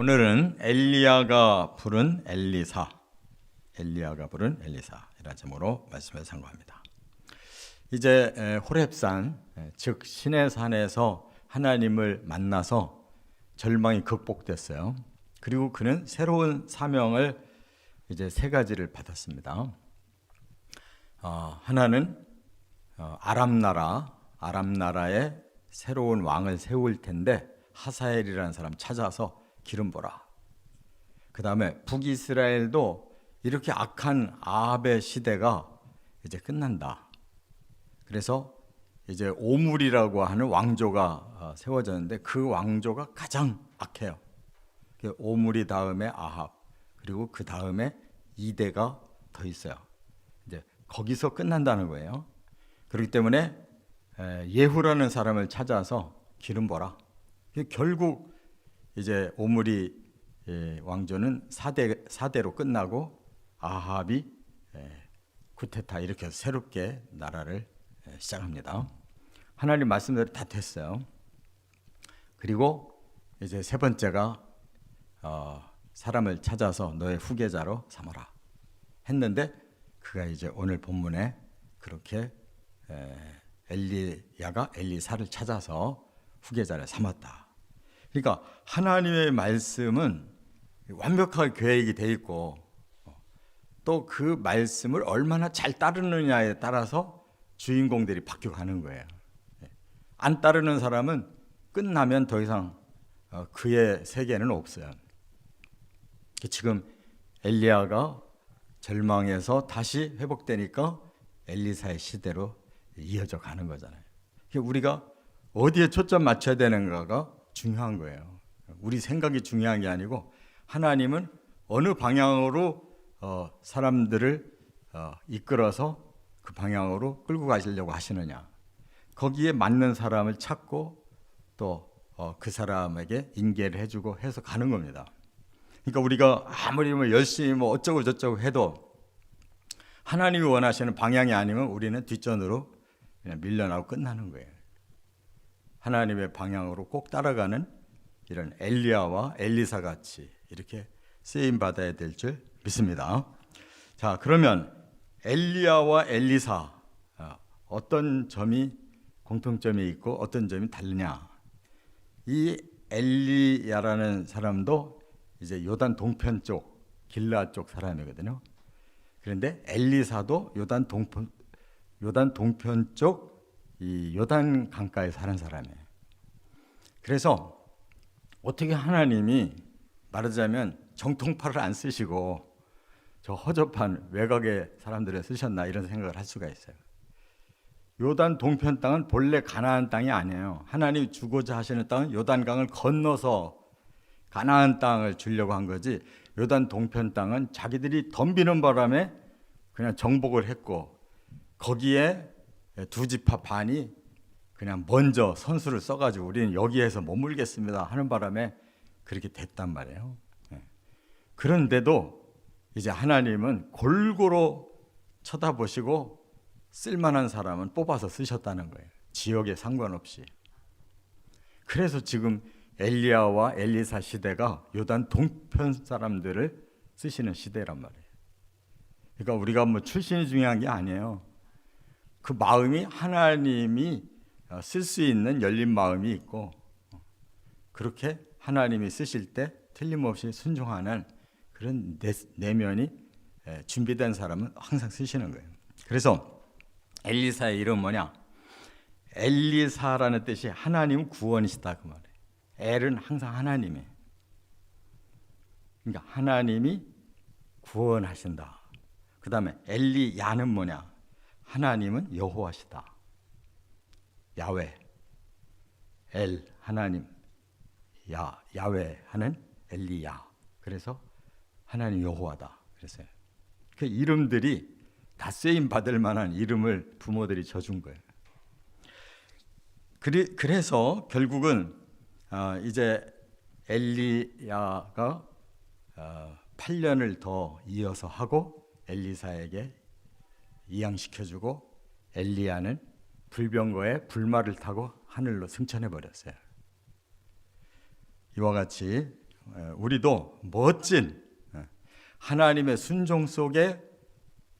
오늘은 엘리야가 부른 엘리사, 이라는 제목으로 말씀을 상고합니다. 이제 호렙산, 즉 신의 산에서 하나님을 만나서 절망이 극복됐어요. 그리고 그는 새로운 사명을 이제 세 가지를 받았습니다. 하나는 아람 나라에 새로운 왕을 세울 텐데 하사엘이라는 사람 찾아서 기름 부어라. 그 다음에 북이스라엘도 이렇게 악한 아합의 시대가 이제 끝난다. 그래서 이제 오물이라고 하는 왕조가 세워졌는데 그 왕조가 가장 악해요. 오물이 다음에 아합, 그리고 그 다음에 2대가 더 있어요. 이제 거기서 끝난다는 거예요. 그렇기 때문에 예후라는 사람을 찾아서 기름 부어라. 결국 이제 오므리 왕조는 4대로 끝나고 아합이 쿠데타 이렇게 해서 새롭게 나라를 시작합니다. 하나님 말씀대로 다 됐어요. 그리고 이제 세 번째가 사람을 찾아서 너의 후계자로 삼아라 했는데 그가 이제 오늘 본문에 그렇게 엘리야가 엘리사를 찾아서 후계자를 삼았다. 그러니까 하나님의 말씀은 완벽하게 계획이 돼 있고 또 그 말씀을 얼마나 잘 따르느냐에 따라서 주인공들이 바뀌어가는 거예요. 안 따르는 사람은 끝나면 더 이상 그의 세계는 없어요. 지금 엘리야가 절망에서 다시 회복되니까 엘리사의 시대로 이어져 가는 거잖아요. 우리가 어디에 초점 맞춰야 되는가가 중요한 거예요. 우리 생각이 중요한 게 아니고 하나님은 어느 방향으로 사람들을 이끌어서 그 방향으로 끌고 가시려고 하시느냐, 거기에 맞는 사람을 찾고 또 그 사람에게 인계를 해주고 해서 가는 겁니다. 그러니까 우리가 아무리 열심히 어쩌고 저쩌고 해도 하나님이 원하시는 방향이 아니면 우리는 뒷전으로 그냥 밀려나고 끝나는 거예요. 하나님의 방향으로 꼭 따라가는 이런 엘리야와 엘리사 같이 이렇게 쓰임 받아야 될 줄 믿습니다. 자, 그러면 엘리야와 엘리사 어떤 점이 공통점이 있고 어떤 점이 다르냐? 이 엘리야라는 사람도 이제 요단 동편 쪽 길르앗 쪽 사람이거든요. 그런데 엘리사도 요단 동편 쪽 이 요단 강가에 사는 사람이에요. 그래서 어떻게 하나님이 말하자면 정통파를 안 쓰시고 저 허접한 외곽의 사람들을 쓰셨나 이런 생각을 할 수가 있어요. 요단 동편 땅은 본래 가나안 땅이 아니에요. 하나님이 주고자 하시는 땅은 요단강을 건너서 가나안 땅을 주려고 한 거지, 요단 동편 땅은 자기들이 덤비는 바람에 그냥 정복을 했고 거기에 두 지파 반이 그냥 먼저 선수를 써가지고 우리는 여기에서 머물겠습니다 하는 바람에 그렇게 됐단 말이에요. 그런데도 이제 하나님은 골고루 쳐다보시고 쓸만한 사람은 뽑아서 쓰셨다는 거예요. 지역에 상관없이. 그래서 지금 엘리야와 엘리사 시대가 요단 동편 사람들을 쓰시는 시대란 말이에요. 그러니까 우리가 출신이 중요한 게 아니에요. 그 마음이 하나님이 쓸 수 있는 열린 마음이 있고 그렇게 하나님이 쓰실 때 틀림없이 순종하는 그런 내면이 준비된 사람은 항상 쓰시는 거예요. 그래서 엘리사의 이름은 뭐냐? 엘리사라는 뜻이 하나님 구원이시다 그 말이에요. 엘은 항상 하나님이에요. 그러니까 하나님이 구원하신다. 그 다음에 엘리야는 뭐냐? 하나님은 여호와시다. 야훼, 엘 하나님, 야훼 하는 엘리야. 그래서 하나님 여호와다. 그래서 그 이름들이 다 쓰임 받을 만한 이름을 부모들이 져준 거예요. 그래서 결국은 이제 엘리야가 8년을 더 이어서 하고 엘리사에게 이양시켜주고 엘리야는 불병거에 불말을 타고 하늘로 승천해 버렸어요. 이와 같이 우리도 멋진 하나님의 순종 속에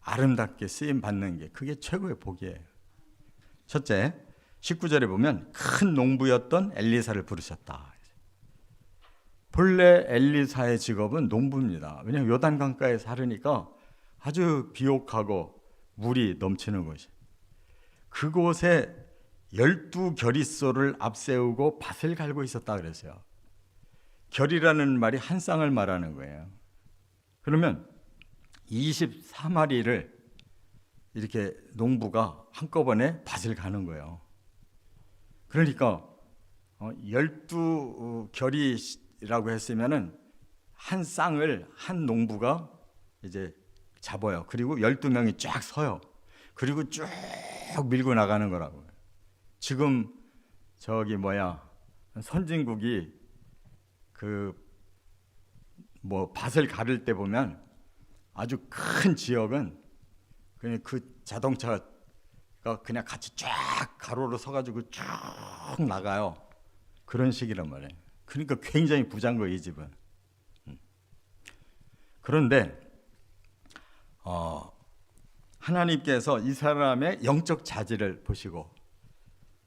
아름답게 쓰임 받는 게 그게 최고의 복이에요. 첫째, 19절에 보면 큰 농부였던 엘리사를 부르셨다. 본래 엘리사의 직업은 농부입니다. 왜냐하면 요단강가에 살으니까 아주 비옥하고 물이 넘치는 곳이. 그곳에 12겨릿소를 앞세우고 밭을 갈고 있었다 그랬어요. 결이라는 말이 한 쌍을 말하는 거예요. 그러면 24마리를 이렇게 농부가 한꺼번에 밭을 가는 거예요. 그러니까 12결이라고 했으면은 한 쌍을 한 농부가 이제 잡아요. 그리고 12명이 쫙 서요. 그리고 쭉 밀고 나가는 거라고요. 지금 선진국이 밭을 가를 때 보면 아주 큰 지역은 그냥 그 자동차가 그냥 같이 쫙 가로로 서가지고 쭉 나가요. 그런 식이란 말이에요. 그러니까 굉장히 부자인 거예요, 이 집은. 그런데 하나님께서 이 사람의 영적 자질을 보시고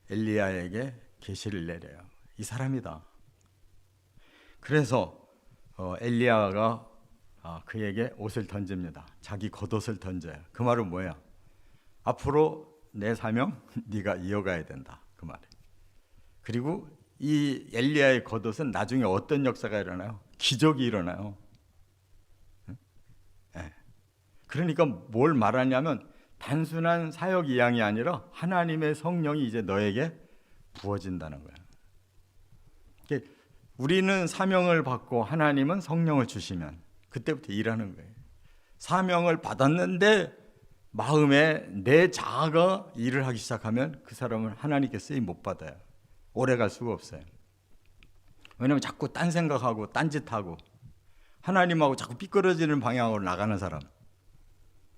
엘리야에게 계시를 내려요. 이 사람이다. 그래서 엘리야가 그에게 옷을 던집니다. 자기 겉옷을 던져요. 그 말은 뭐야? 앞으로 내 사명 네가 이어가야 된다. 그 말이에요. 그리고 이 엘리야의 겉옷은 나중에 어떤 역사가 일어나요? 기적이 일어나요. 그러니까 뭘 말하냐면 단순한 사역 이양이 아니라 하나님의 성령이 이제 너에게 부어진다는 거예요. 우리는 사명을 받고 하나님은 성령을 주시면 그때부터 일하는 거예요. 사명을 받았는데 마음에 내 자아가 일을 하기 시작하면 그 사람은 하나님께 쓰임 못 받아요. 오래 갈 수가 없어요. 왜냐하면 자꾸 딴 생각하고 딴짓하고 하나님하고 자꾸 삐뚤어지는 방향으로 나가는 사람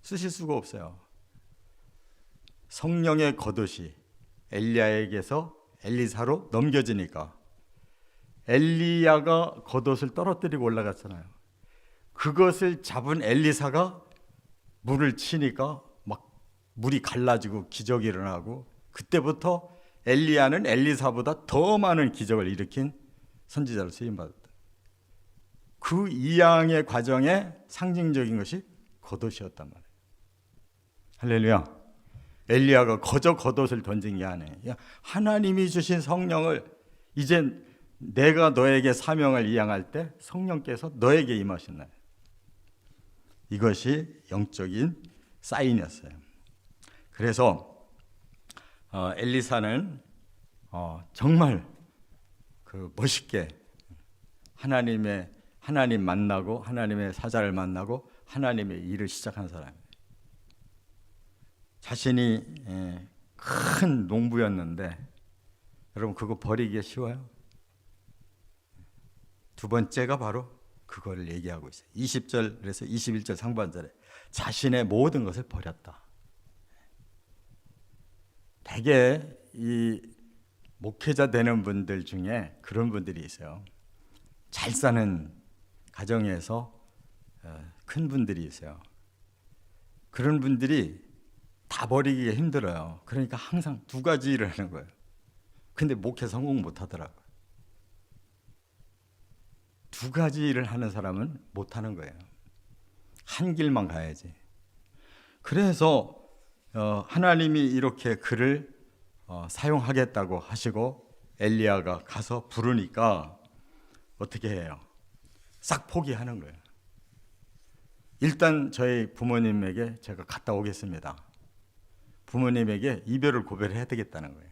쓰실 수가 없어요. 성령의 겉옷이 엘리야에게서 엘리사로 넘겨지니까 엘리야가 겉옷을 떨어뜨리고 올라갔잖아요. 그것을 잡은 엘리사가 물을 치니까 막 물이 갈라지고 기적이 일어나고 그때부터 엘리야는 엘리사보다 더 많은 기적을 일으킨 선지자로 쓰임받았다. 그 이양의 과정에 상징적인 것이 겉옷이었단 말이에요. 할렐루야. 엘리야가 거저 겉옷을 던진 게 아니에요. 하나님이 주신 성령을 이제 내가 너에게 사명을 이양할 때 성령께서 너에게 임하신다. 이것이 영적인 사인이었어요. 그래서 엘리사는 정말 멋있게 하나님 만나고 하나님의 사자를 만나고 하나님의 일을 시작한 사람이에요. 자신이 큰 농부였는데 여러분 그거 버리기가 쉬워요? 두 번째가 바로 그걸 얘기하고 있어요. 20절에서 21절 상반절에 자신의 모든 것을 버렸다. 대개 이 목회자 되는 분들 중에 그런 분들이 있어요. 잘 사는 가정에서 큰 분들이 있어요. 그런 분들이 다 버리기가 힘들어요. 그러니까 항상 두 가지 일을 하는 거예요. 근데 목회 성공 못 하더라고요. 두 가지 일을 하는 사람은 못 하는 거예요. 한 길만 가야지. 그래서 하나님이 이렇게 그를 사용하겠다고 하시고 엘리야가 가서 부르니까 어떻게 해요? 싹 포기하는 거예요. 일단 저희 부모님에게 제가 갔다 오겠습니다. 부모님에게 이별을 고백해야 되겠다는 거예요.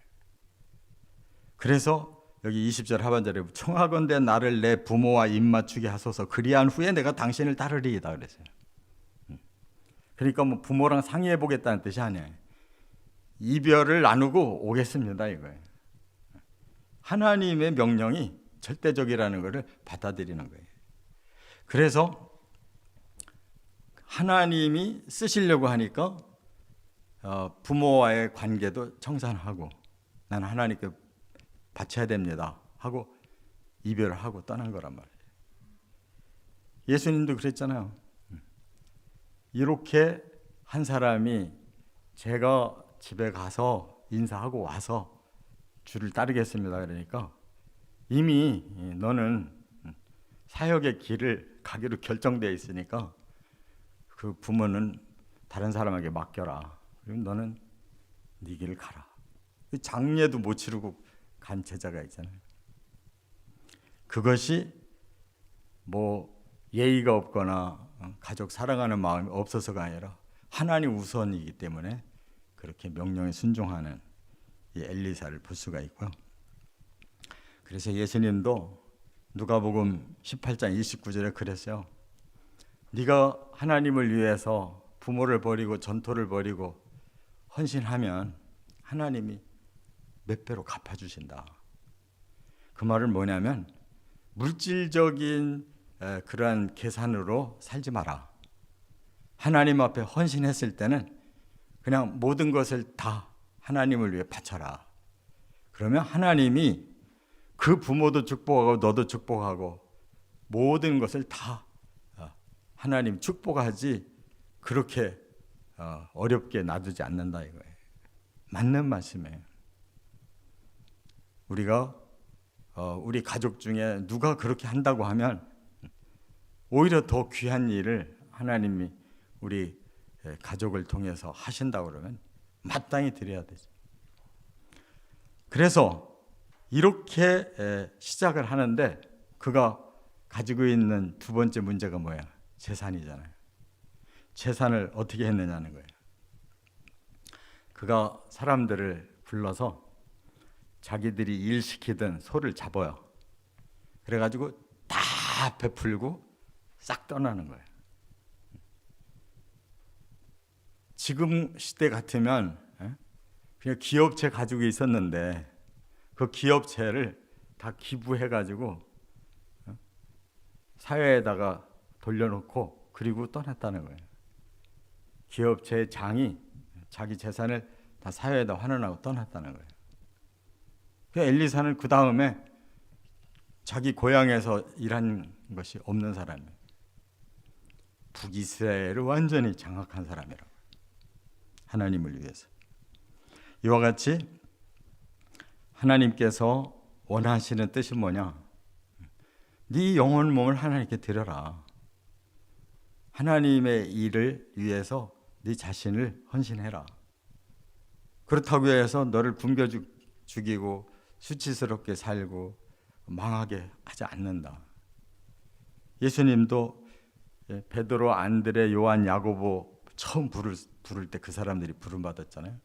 그래서 여기 20절 하반절에 청하건대 나를 내 부모와 입맞추게 하소서 그리한 후에 내가 당신을 따르리이다 그랬어요. 그러니까 뭐 부모랑 상의해 보겠다는 뜻이 아니에요. 이별을 나누고 오겠습니다 이거예요. 하나님의 명령이 절대적이라는 것을 받아들이는 거예요. 그래서 하나님이 쓰시려고 하니까 부모와의 관계도 청산하고 나는 하나님께 바쳐야 됩니다 하고 이별을 하고 떠난 거란 말이에요. 예수님도 그랬잖아요. 이렇게 한 사람이 제가 집에 가서 인사하고 와서 주를 따르겠습니다. 그러니까 이미 너는 사역의 길을 가기로 결정되어 있으니까 그 부모는 다른 사람에게 맡겨라. 그럼 너는 네 길을 가라. 장례도 못 치르고 간 제자가 있잖아요. 그것이 뭐 예의가 없거나 가족 사랑하는 마음이 없어서가 아니라 하나님 우선이기 때문에 그렇게 명령에 순종하는 이 엘리사를 볼 수가 있고요. 그래서 예수님도 누가복음 18장 29절에 그랬어요. 네가 하나님을 위해서 부모를 버리고 전토를 버리고 헌신하면 하나님이 몇 배로 갚아주신다. 그 말은 뭐냐면 물질적인 그러한 계산으로 살지 마라. 하나님 앞에 헌신했을 때는 그냥 모든 것을 다 하나님을 위해 바쳐라. 그러면 하나님이 그 부모도 축복하고 너도 축복하고 모든 것을 다 하나님 축복하지 그렇게 어렵게 놔두지 않는다 이거예요. 맞는 말씀이에요. 우리가 우리 가족 중에 누가 그렇게 한다고 하면 오히려 더 귀한 일을 하나님이 우리 가족을 통해서 하신다고 그러면 마땅히 드려야 되죠. 그래서 이렇게 시작을 하는데 그가 가지고 있는 두 번째 문제가 뭐야? 재산이잖아요. 재산을 어떻게 했느냐는 거예요. 그가 사람들을 불러서 자기들이 일시키던 소를 잡아요. 그래가지고 다 베풀고 싹 떠나는 거예요. 지금 시대 같으면 그냥 기업체 가지고 있었는데 그 기업체를 다 기부해가지고 사회에다가 돌려놓고 그리고 떠났다는 거예요. 기업체의 장이 자기 재산을 다 사회에다 환원하고 떠났다는 거예요. 엘리사는 그 다음에 자기 고향에서 일한 것이 없는 사람이에요. 북이스라엘을 완전히 장악한 사람이라고. 하나님을 위해서. 이와 같이 하나님께서 원하시는 뜻이 뭐냐? 네 영혼 몸을 하나님께 드려라. 하나님의 일을 위해서 네 자신을 헌신해라. 그렇다고 해서 너를 굶겨 죽이고 수치스럽게 살고 망하게 하지 않는다. 예수님도 베드로, 안드레, 요한, 야고보 처음 부를 때 그 사람들이 부름 받았잖아요.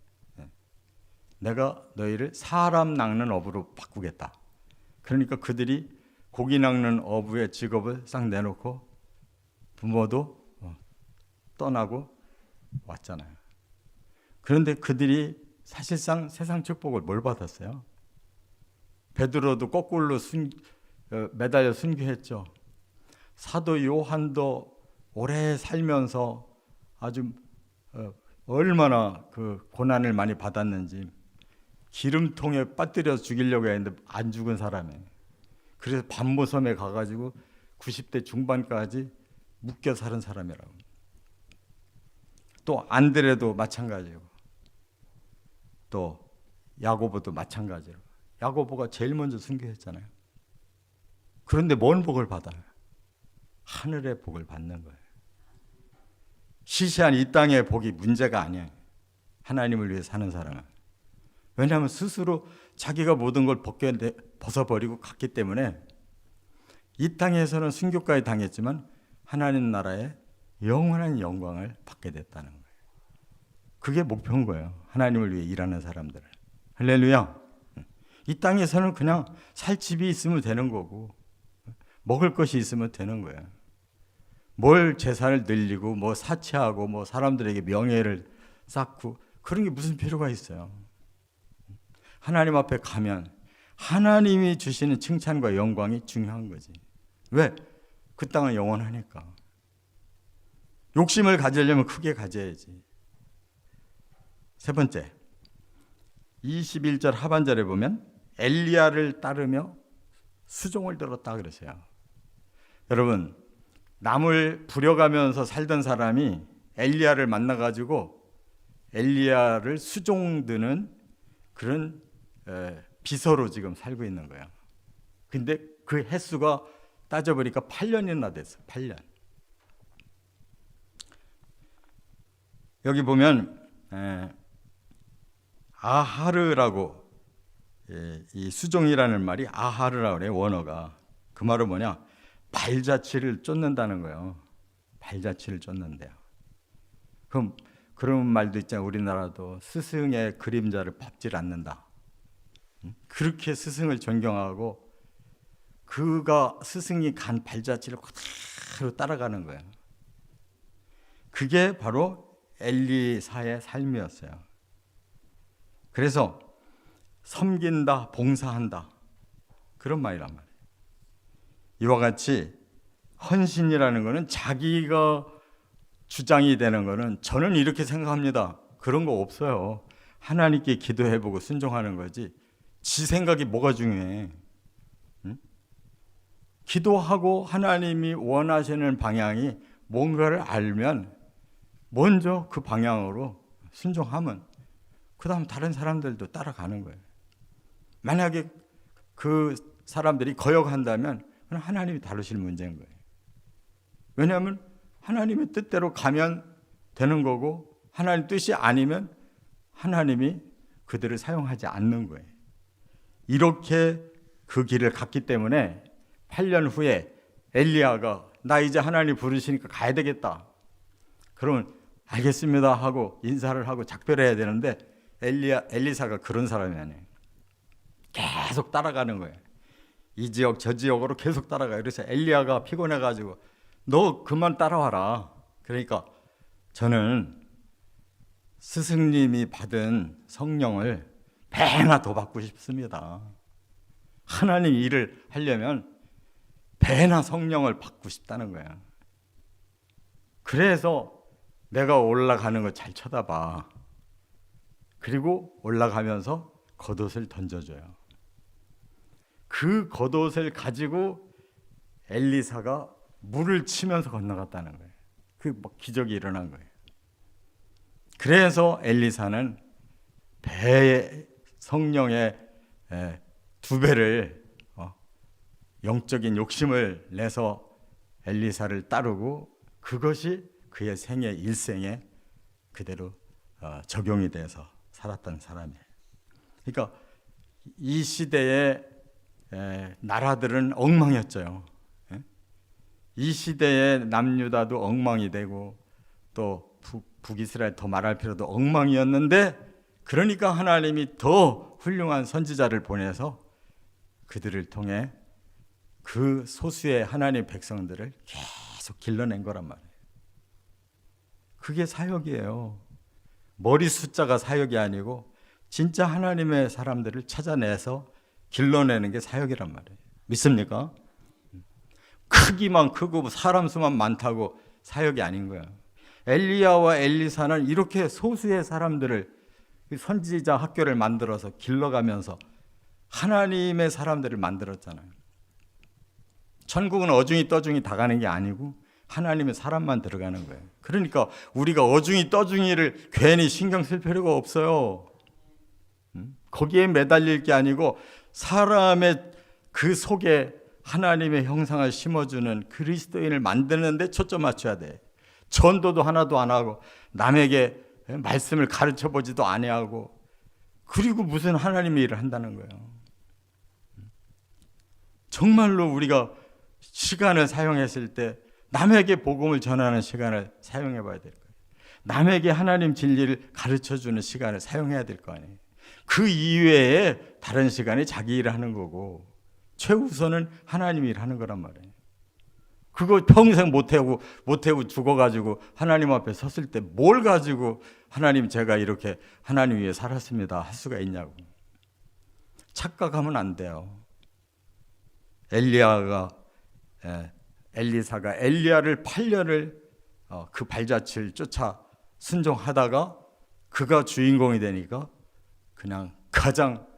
내가 너희를 사람 낚는 어부로 바꾸겠다. 그러니까 그들이 고기 낚는 어부의 직업을 싹 내놓고 부모도 떠나고 왔잖아요. 그런데 그들이 사실상 세상 축복을 뭘 받았어요? 베드로도 거꾸로 매달려 순교했죠. 사도 요한도 오래 살면서 아주 얼마나 그 고난을 많이 받았는지 기름통에 빠뜨려 죽이려고 했는데 안 죽은 사람이에요. 그래서 반모섬에 가가지고 90대 중반까지 묶여 사는 사람이라고. 또 안드레도 마찬가지고 또 야고보도 마찬가지로. 야고보가 제일 먼저 순교했잖아요. 그런데 뭔 복을 받아요? 하늘의 복을 받는 거예요. 시시한 이 땅의 복이 문제가 아니에요. 하나님을 위해 사는 사람은. 왜냐하면 스스로 자기가 모든 걸 벗어버리고 갔기 때문에 이 땅에서는 순교까지 당했지만 하나님 나라의 영원한 영광을 받게 됐다는 거예요. 그게 목표인 거예요. 하나님을 위해 일하는 사람들은. 할렐루야. 이 땅에서는 그냥 살 집이 있으면 되는 거고 먹을 것이 있으면 되는 거예요. 뭘 재산을 늘리고 뭐 사치하고 뭐 사람들에게 명예를 쌓고 그런 게 무슨 필요가 있어요. 하나님 앞에 가면 하나님이 주시는 칭찬과 영광이 중요한 거지. 왜? 그 땅은 영원하니까. 욕심을 가지려면 크게 가져야지. 세 번째, 21절 하반절에 보면 엘리야를 따르며 수종을 들었다 그러세요. 여러분, 나물 부려가면서 살던 사람이 엘리야를 만나가지고 엘리야를 수종드는 그런 비서로 지금 살고 있는 거예요. 근데 그 횟수가 따져보니까 8년이나 됐어요. 8년. 여기 보면 아하르라고, 이 수종이라는 말이 아하르라고 그래요. 원어가. 그 말은 뭐냐? 발자취를 쫓는다는 거예요. 발자취를 쫓는데요. 그럼 그런 말도 있잖아요. 우리나라도 스승의 그림자를 밟질 않는다. 그렇게 스승을 존경하고 그가 스승이 간 발자취를 그대로 따라가는 거예요. 그게 바로 엘리사의 삶이었어요. 그래서 섬긴다, 봉사한다, 그런 말이란 말이에요. 이와 같이 헌신이라는 것은 자기가 주장이 되는 것은 저는 이렇게 생각합니다. 그런 거 없어요. 하나님께 기도해보고 순종하는 거지. 지 생각이 뭐가 중요해? 응? 기도하고 하나님이 원하시는 방향이 뭔가를 알면 먼저 그 방향으로 순종하면 그 다음 다른 사람들도 따라가는 거예요. 만약에 그 사람들이 거역한다면 그건 하나님이 다루실 문제인 거예요. 왜냐하면 하나님의 뜻대로 가면 되는 거고 하나님 뜻이 아니면 하나님이 그들을 사용하지 않는 거예요. 이렇게 그 길을 갔기 때문에 8년 후에 엘리야가 나 이제 하나님 부르시니까 가야 되겠다. 그러면 알겠습니다 하고 인사를 하고 작별해야 되는데 엘리사가 그런 사람이 아니에요. 계속 따라가는 거예요. 이 지역 저 지역으로 계속 따라가요. 그래서 엘리야가 피곤해가지고 너 그만 따라와라. 그러니까 저는 스승님이 받은 성령을 배나 더 받고 싶습니다. 하나님 일을 하려면 배나 성령을 받고 싶다는 거야. 그래서 내가 올라가는 거 잘 쳐다봐. 그리고 올라가면서 겉옷을 던져줘요. 그 겉옷을 가지고 엘리사가 물을 치면서 건너갔다는 거예요. 그 기적이 일어난 거예요. 그래서 엘리사는 배의 성령의 2배를 영적인 욕심을 내서 엘리사를 따르고 그것이 그의 생애 일생에 그대로 적용이 돼서 살았던 사람이에요. 그러니까 이 시대의 나라들은 엉망이었죠. 이 시대의 남유다도 엉망이 되고 또 북이스라엘 더 말할 필요도 엉망이었는데 그러니까 하나님이 더 훌륭한 선지자를 보내서 그들을 통해 그 소수의 하나님 백성들을 계속 길러낸 거란 말이에요. 그게 사역이에요. 머리 숫자가 사역이 아니고 진짜 하나님의 사람들을 찾아내서 길러내는 게 사역이란 말이에요. 믿습니까? 크기만 크고 사람 수만 많다고 사역이 아닌 거야. 엘리야와 엘리사는 이렇게 소수의 사람들을 선지자 학교를 만들어서 길러가면서 하나님의 사람들을 만들었잖아요. 천국은 어중이 떠중이 다 가는 게 아니고 하나님의 사람만 들어가는 거예요. 그러니까 우리가 어중이 떠중이를 괜히 신경 쓸 필요가 없어요. 거기에 매달릴 게 아니고 사람의 그 속에 하나님의 형상을 심어주는 그리스도인을 만드는 데 초점 맞춰야 돼. 전도도 하나도 안 하고 남에게 말씀을 가르쳐 보지도 아니하고 그리고 무슨 하나님의 일을 한다는 거예요. 정말로 우리가 시간을 사용했을 때 남에게 복음을 전하는 시간을 사용해 봐야 될 거예요. 남에게 하나님 진리를 가르쳐주는 시간을 사용해야 될 거 아니에요. 그 이외에 다른 시간에 자기 일을 하는 거고 최우선은 하나님 일 하는 거란 말이에요. 그거 평생 못하고 죽어가지고 하나님 앞에 섰을 때 뭘 가지고 하나님 제가 이렇게 하나님 위해 살았습니다 할 수가 있냐고. 착각하면 안 돼요. 엘리사가 엘리야를 8년을 그 발자취를 쫓아 순종하다가 그가 주인공이 되니까 그냥 가장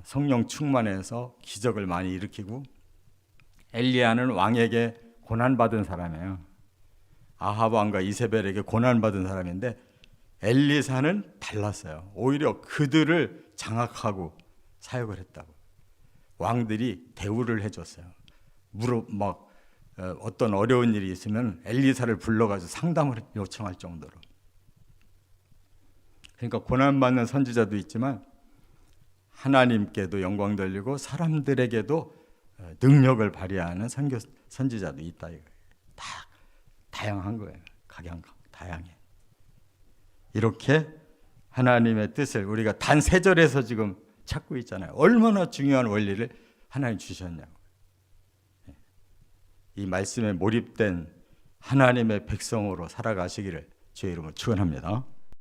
성령 충만해서 기적을 많이 일으키고 엘리야는 왕에게 고난받은 사람이에요. 아합 왕과 이세벨에게 고난받은 사람인데 엘리사는 달랐어요. 오히려 그들을 장악하고 사역을 했다고. 왕들이 대우를 해줬어요. 어떤 어려운 일이 있으면 엘리사를 불러가지고 상담을 요청할 정도로. 그러니까 고난받는 선지자도 있지만 하나님께도 영광 돌리고 사람들에게도 능력을 발휘하는 선지자도 있다. 다 다양한 거예요. 다양해. 이렇게 하나님의 뜻을 우리가 단 3절에서 지금 찾고 있잖아요. 얼마나 중요한 원리를 하나님 주셨냐고. 이 말씀에 몰입된 하나님의 백성으로 살아가시기를 주의 이름으로 축원합니다.